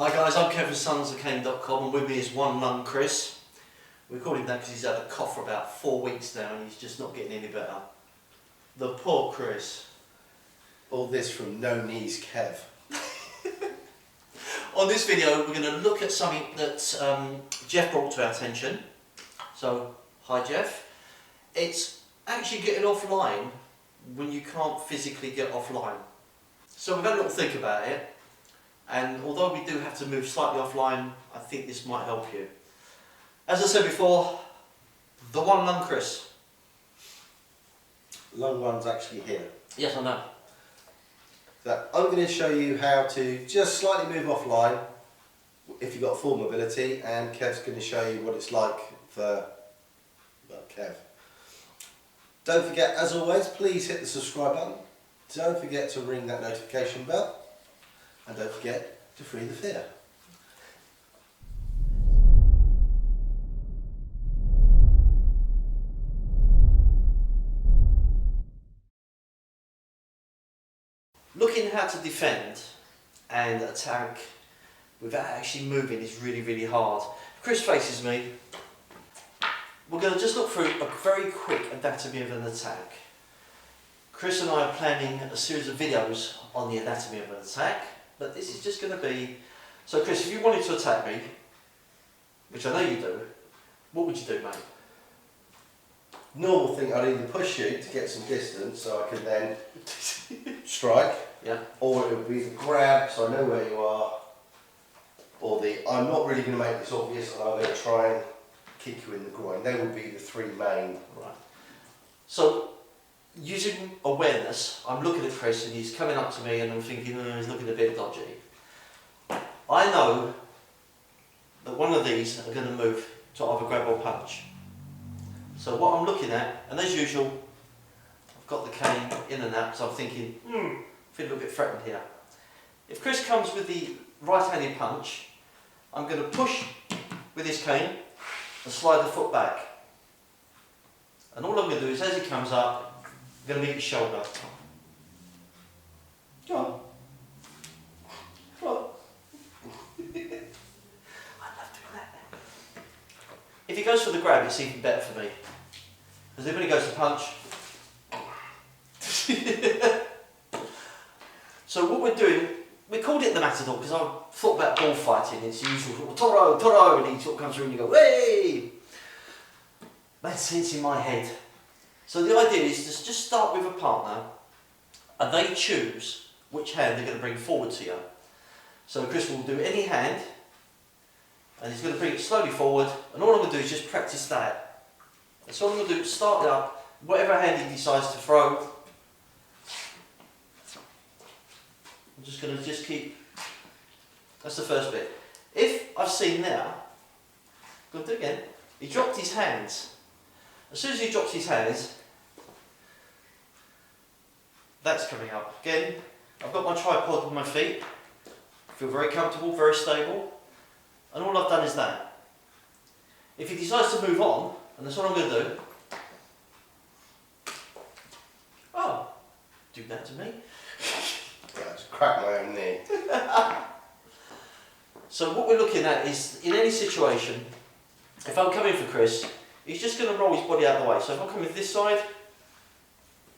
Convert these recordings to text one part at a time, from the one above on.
Hi guys, I'm Kevin Sons of cane.com and with me is one lung Chris. We call him that because he's had a cough for about 4 weeks now and he's just not getting any better. The poor Chris. All this from No Knees Kev. On this video we're going to look at something that Jeff brought to our attention. So, hi Jeff. It's actually getting offline when you can't physically get offline. So we've had a little think about it. And although we do have to move slightly offline, I think this might help you. As I said before, the one lung Chris. Lung one's actually here. Yes, I know. So I'm going to show you how to just slightly move offline if you've got full mobility, and Kev's going to show you what it's like for Kev. Don't forget, as always, please hit the subscribe button. Don't forget to ring that notification bell. And don't forget to free the fear. Looking how to defend and attack without actually moving is really, really hard. Chris faces me. We're going to just look through a very quick anatomy of an attack. Chris and I are planning a series of videos on the anatomy of an attack. But this is just going to be... So Chris, if you wanted to attack me, which I know you do, what would you do, mate? Normal thing, I'd either push you to get some distance so I can then strike, yeah, or it would be the grab so I know where you are, or the I'm not really going to make this obvious and I'm going to try and kick you in the groin. They would be the three main. Right. So, using awareness, I'm looking at Chris and he's coming up to me and I'm thinking, oh, he's looking a bit dodgy. I know that one of these are going to move to either grab or punch. So what I'm looking at, and as usual, I've got the cane in and out, so I'm thinking, I feel a little bit threatened here. If Chris comes with the right-handed punch, I'm going to push with his cane and slide the foot back. And all I'm going to do is, as he comes up, I'm going to meet his shoulder. Go on. Come on. I love doing that. If he goes for the grab, it's even better for me. Because when he goes to punch... So what we're doing, we called it the Matador because I thought about bullfighting. It's usual sort of Toro, Toro, and he sort of comes through and you go, hey! Made sense in my head. So the idea is to just start with a partner and they choose which hand they're going to bring forward to you. So Chris will do any hand and he's going to bring it slowly forward, and all I'm going to do is just practice that. And so all I'm going to do is start it up, whatever hand he decides to throw. I'm just going to keep, that's the first bit. If I've seen now, I'm going to do it again, he dropped his hands. As soon as he drops his hands, that's coming up. Again, I've got my tripod on my feet, I feel very comfortable, very stable, and all I've done is that. If he decides to move on, and that's what I'm going to do, oh, do that to me. I just crack my own knee. So what we're looking at is, in any situation, if I'm coming for Chris, he's just going to roll his body out of the way. So if I'm coming this side,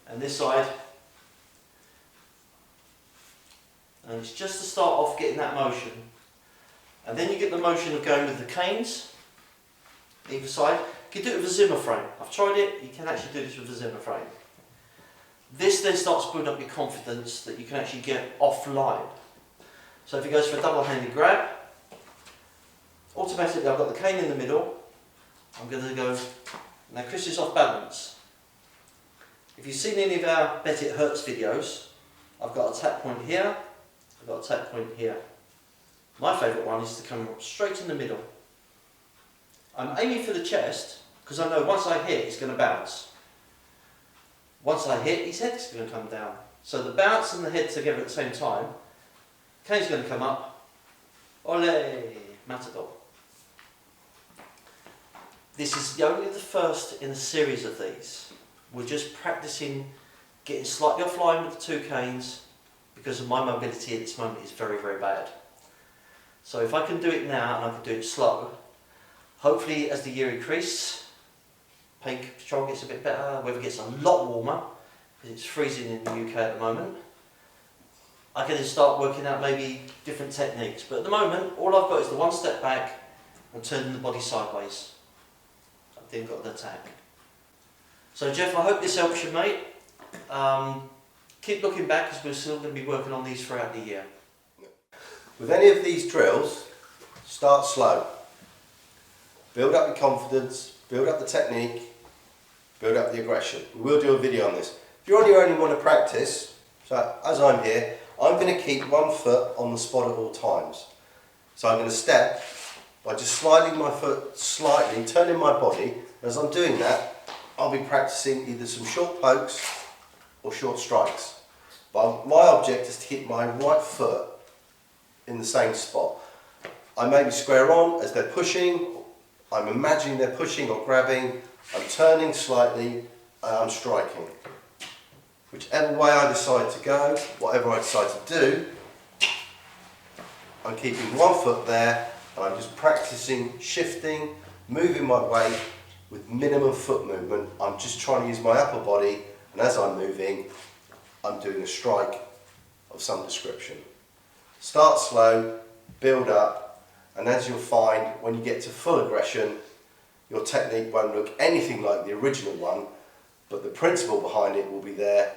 and this side, and it's just to start off getting that motion. And then you get the motion of going with the canes, either side. You can do it with a Zimmer frame. I've tried it, you can actually do this with a Zimmer frame. This then starts building up your confidence that you can actually get offline. So if he goes for a double-handed grab, automatically I've got the cane in the middle. I'm going to go, now Chris is off balance. If you've seen any of our Bet It Hurts videos, I've got a tap point here, I've got a tap point here. My favourite one is to come straight in the middle. I'm aiming for the chest, because I know once I hit, it's going to bounce. Once I hit, his head's going to come down. So the bounce and the head together at the same time, cane's going to come up. Ole, Matador. This is only the first in a series of these. We're just practicing getting slightly offline with the two canes because of my mobility at this moment is very, very bad. So if I can do it now and I can do it slow, hopefully as the year increases, pain control gets a bit better, weather gets a lot warmer, because it's freezing in the UK at the moment, I can then start working out maybe different techniques. But at the moment, all I've got is the one step back and turning the body sideways. I've then got an attack. So Jeff, I hope this helps you, mate. Keep looking back, because we're still going to be working on these throughout the year. With any of these drills, start slow. Build up your confidence, build up the technique, build up the aggression. We will do a video on this. If you're on your own and you want to practice, so as I'm here, I'm going to keep one foot on the spot at all times. So I'm going to step by just sliding my foot slightly, turning my body. As I'm doing that, I'll be practicing either some short pokes or short strikes. But my object is to keep my right foot in the same spot. I may be square on as they're pushing, I'm imagining they're pushing or grabbing, I'm turning slightly and I'm striking. Whichever way I decide to go, whatever I decide to do, I'm keeping one foot there and I'm just practicing shifting, moving my weight with minimum foot movement. I'm just trying to use my upper body, and as I'm moving, I'm doing a strike of some description. Start slow, build up, and as you'll find, when you get to full aggression, your technique won't look anything like the original one, but the principle behind it will be there,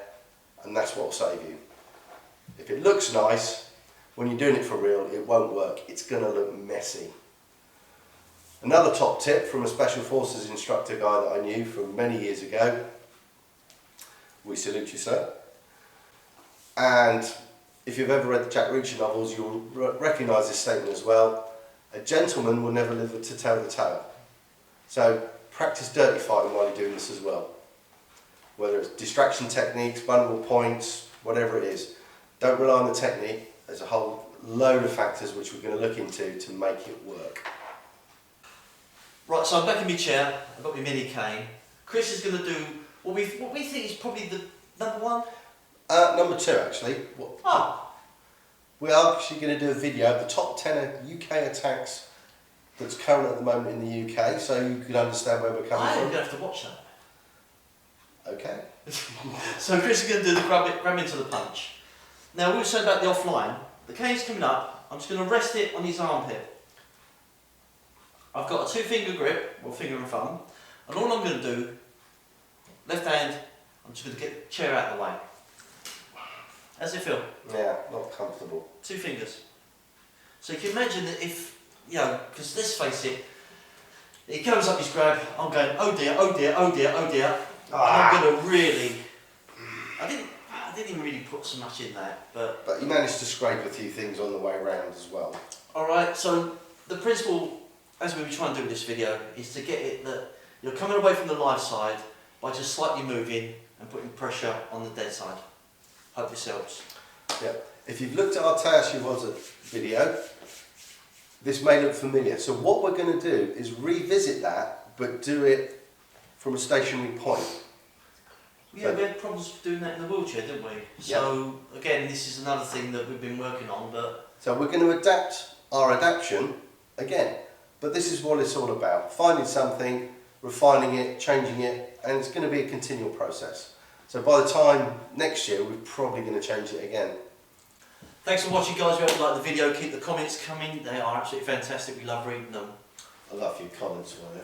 and that's what will save you. If it looks nice, when you're doing it for real, it won't work. It's going to look messy. Another top tip from a Special Forces instructor guy that I knew from many years ago, we salute you, sir. And if you've ever read the Jack Reacher novels, you'll recognise this statement as well. A gentleman will never live to tell the tale. So practice dirty fighting while you're doing this as well. Whether it's distraction techniques, vulnerable points, whatever it is. Don't rely on the technique. There's a whole load of factors which we're going to look into to make it work. Right, so I'm back in my chair, I've got my mini cane. Chris is going to do what we think is probably the number one. Number 2 actually. Oh. We are actually going to do a video of the top 10 UK attacks that's current at the moment in the UK, so you can understand where we're coming I'm from. going to have to watch that. Okay. So Chris is going to do the grab into the punch. Now we were saying about the offline, the cane's coming up, I'm just going to rest it on his armpit. I've got a 2-finger grip, or finger and thumb, and all I'm going to do, left hand, I'm just going to get the chair out of the way. How's it feel? Yeah, not comfortable. 2 fingers. So you can imagine that if, you know, because let's face it, he comes up his grab, I'm going, oh dear, oh dear, oh dear, oh dear. I'm going to really, I didn't even really put so much in that, but you managed to scrape a few things on the way around as well. Alright, so the principle, as we were trying to do in this video, is to get it that you're coming away from the live side by just slightly moving and putting pressure on the dead side. Hope this helps. Yeah. If you've looked at our Tayashi Waza video, this may look familiar. So what we're going to do is revisit that, but do it from a stationary point. Yeah, we had problems doing that in the wheelchair, didn't we? So again, this is another thing that we've been working on, but... So we're going to adapt our adaptation again, but this is what it's all about. Finding something, refining it, changing it, and it's going to be a continual process. So by the time next year, we're probably going to change it again. Thanks for watching, guys. We hope you like the video. Keep the comments coming. They are absolutely fantastic. We love reading them. I love your comments, won't you?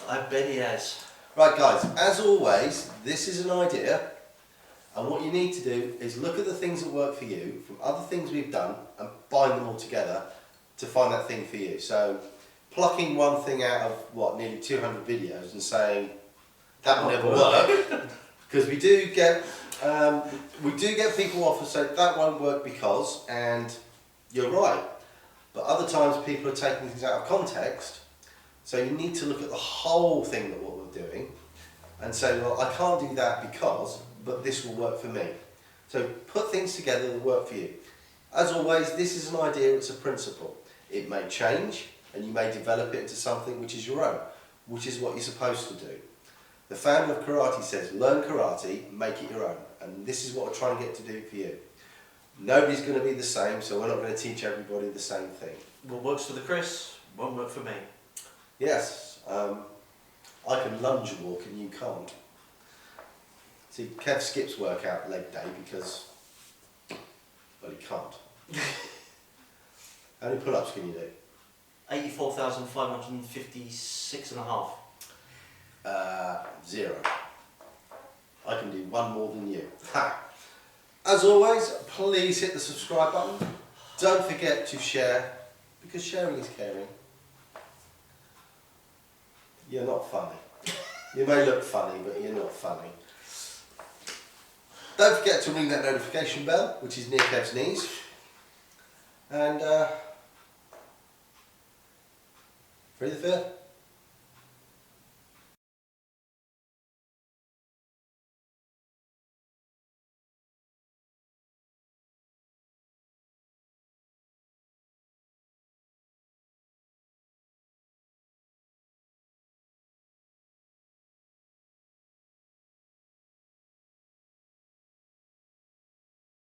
I bet he has. Right guys, as always, this is an idea, and what you need to do is look at the things that work for you from other things we've done and bind them all together to find that thing for you. So plucking one thing out of what, nearly 200 videos and saying that will never work, because we do get people off and say that won't work because, and you're right, but other times people are taking things out of context. So you need to look at the whole thing that what we're doing and say, well, I can't do that because, but this will work for me. So put things together that work for you. As always, this is an idea, it's a principle. It may change and you may develop it into something which is your own, which is what you're supposed to do. The founder of karate says, learn karate, make it your own. And this is what we're trying to get to do for you. Nobody's going to be the same, so we're not going to teach everybody the same thing. What works for the Chris won't work for me. Yes, I can lunge walk and you can't. See, Kev skips workout leg day because, well, he can't. How many pull-ups can you do? 84,556 and a half. 0. I can do one more than you. Ha! As always, please hit the subscribe button. Don't forget to share, because sharing is caring. You're not funny. You may look funny, but you're not funny. Don't forget to ring that notification bell, which is near Kev's knees. And, ready the fair?